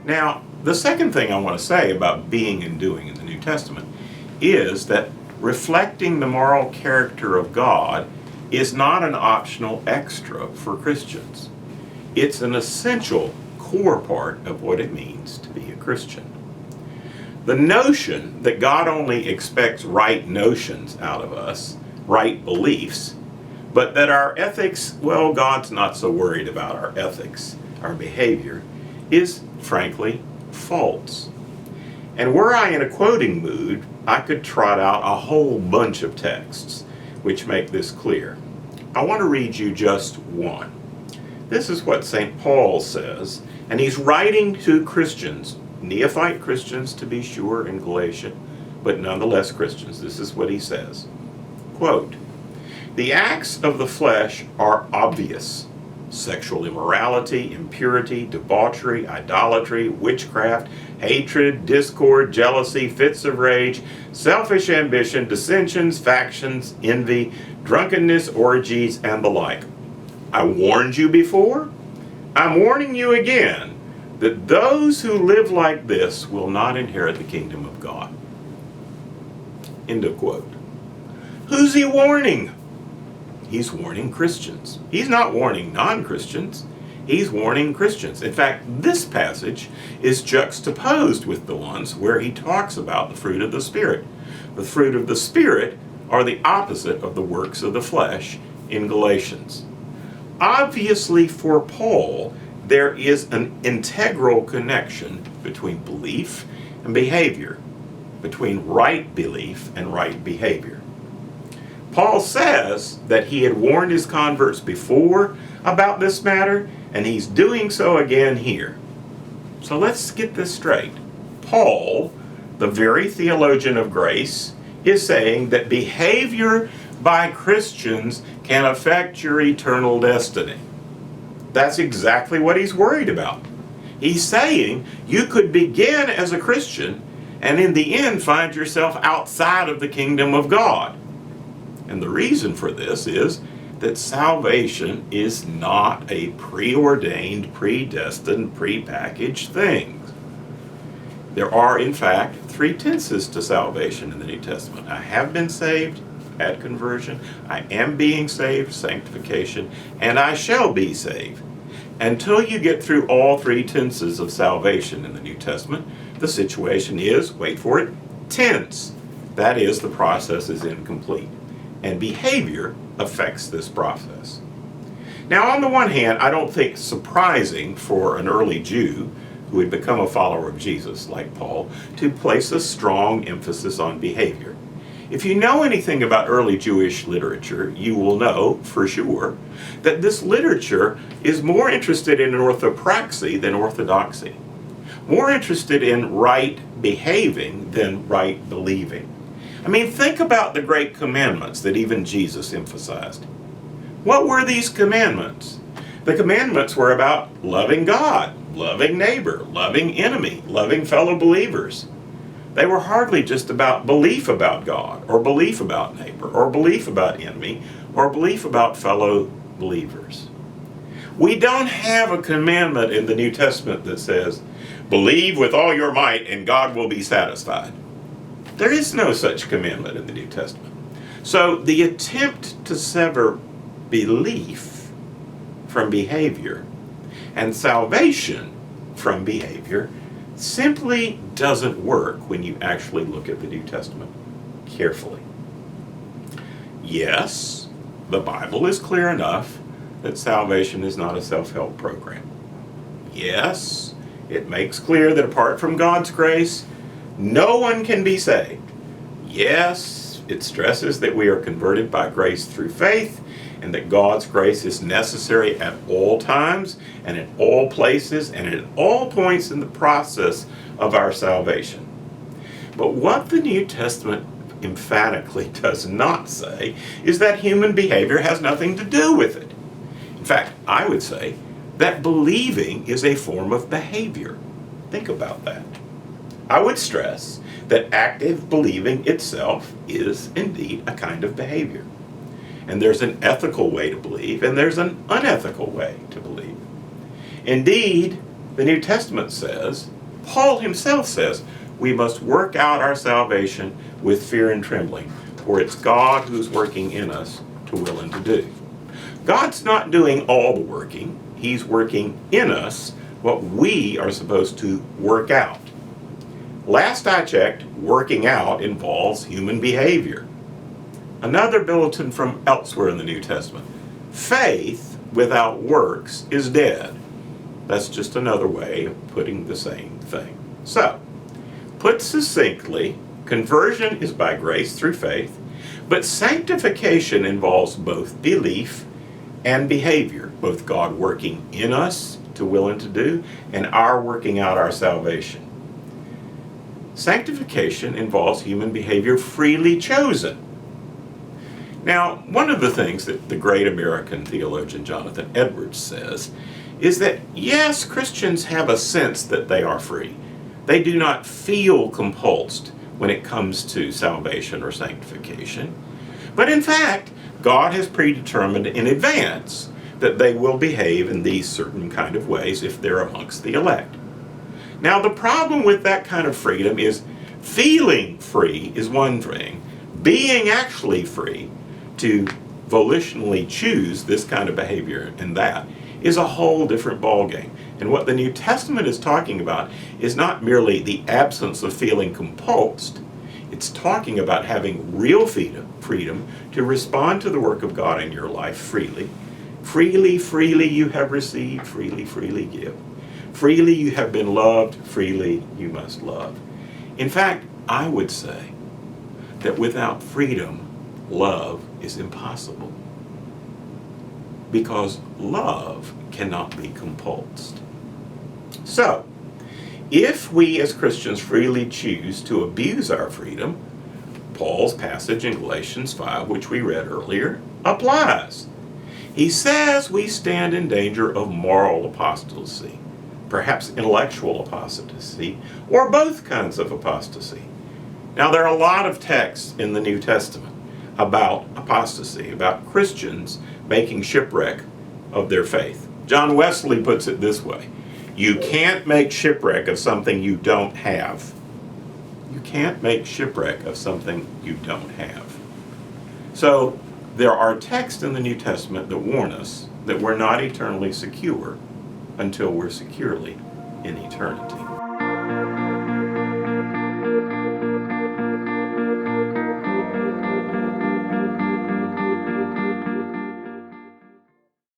Now, the second thing I want to say about being and doing in the New Testament is that reflecting the moral character of God is not an optional extra for Christians. It's an essential core part of what it means to be a Christian. The notion that God only expects right notions out of us, right beliefs, but that our ethics, well, God's not so worried about our ethics, our behavior, is frankly false. And were I in a quoting mood, I could trot out a whole bunch of texts which make this clear. I want to read you just one. This is what St. Paul says, and he's writing to Christians, neophyte Christians to be sure in Galatia, but nonetheless Christians. This is what he says. Quote, "The acts of the flesh are obvious. Sexual immorality, impurity, debauchery, idolatry, witchcraft, hatred, discord, jealousy, fits of rage, selfish ambition, dissensions, factions, envy, drunkenness, orgies, and the like. I warned you before. I'm warning you again that those who live like this will not inherit the kingdom of God." End of quote. Who's he warning? He's warning Christians. He's not warning non-Christians. He's warning Christians. In fact, this passage is juxtaposed with the ones where he talks about the fruit of the Spirit. The fruit of the Spirit are the opposite of the works of the flesh in Galatians. Obviously, for Paul, there is an integral connection between belief and behavior, between right belief and right behavior. Paul says that he had warned his converts before about this matter, and he's doing so again here. So let's get this straight. Paul, the very theologian of grace, is saying that behavior by Christians can affect your eternal destiny. That's exactly what he's worried about. He's saying you could begin as a Christian and in the end find yourself outside of the kingdom of God. And the reason for this is that salvation is not a preordained, predestined, prepackaged thing. There are, in fact, 3 tenses to salvation in the New Testament. I have been saved at conversion, I am being saved, sanctification, and I shall be saved. Until you get through all 3 tenses of salvation in the New Testament, the situation is, wait for it, tense. That is, the process is incomplete. And behavior affects this process. Now, on the one hand, I don't think it's surprising for an early Jew who had become a follower of Jesus, like Paul, to place a strong emphasis on behavior. If you know anything about early Jewish literature, you will know, for sure, that this literature is more interested in orthopraxy than orthodoxy. More interested in right behaving than right believing. I mean, think about the great commandments that even Jesus emphasized. What were these commandments? The commandments were about loving God, loving neighbor, loving enemy, loving fellow believers. They were hardly just about belief about God, or belief about neighbor, or belief about enemy, or belief about fellow believers. We don't have a commandment in the New Testament that says, believe with all your might and God will be satisfied. There is no such commandment in the New Testament. So the attempt to sever belief from behavior and salvation from behavior simply doesn't work when you actually look at the New Testament carefully. Yes, the Bible is clear enough that salvation is not a self-help program. Yes, it makes clear that apart from God's grace, no one can be saved. Yes, it stresses that we are converted by grace through faith, and that God's grace is necessary at all times, and in all places, and at all points in the process of our salvation. But what the New Testament emphatically does not say is that human behavior has nothing to do with it. In fact, I would say that believing is a form of behavior. Think about that. I would stress that active believing itself is indeed a kind of behavior. And there's an ethical way to believe, and there's an unethical way to believe. Indeed, the New Testament says Paul himself says we must work out our salvation with fear and trembling, for it's God who's working in us to will and to do. God's not doing all the working. He's working in us what we are supposed to work out. Last I checked, working out involves human behavior. Another bulletin from elsewhere in the New Testament. Faith without works is dead. That's just another way of putting the same thing. So, put succinctly, conversion is by grace through faith, but sanctification involves both belief and behavior, both God working in us to will and to do, and our working out our salvation. Sanctification involves human behavior freely chosen. Now, one of the things that the great American theologian Jonathan Edwards says is that, yes, Christians have a sense that they are free. They do not feel compulsed when it comes to salvation or sanctification. But in fact, God has predetermined in advance that they will behave in these certain kind of ways if they're amongst the elect. Now, the problem with that kind of freedom is feeling free is one thing. Being actually free to volitionally choose this kind of behavior and that is a whole different ballgame. And what the New Testament is talking about is not merely the absence of feeling compulsed. It's talking about having real freedom to respond to the work of God in your life freely. Freely, freely you have received, freely, freely give. Freely you have been loved, freely you must love. In fact, I would say that without freedom, love is impossible. Because love cannot be compulsed. So, if we as Christians freely choose to abuse our freedom, Paul's passage in Galatians 5, which we read earlier, applies. He says we stand in danger of moral apostasy, perhaps intellectual apostasy, or both kinds of apostasy. Now, there are a lot of texts in the New Testament about apostasy, about Christians making shipwreck of their faith. John Wesley puts it this way: you can't make shipwreck of something you don't have. You can't make shipwreck of something you don't have. So, there are texts in the New Testament that warn us that we're not eternally secure until we're securely in eternity.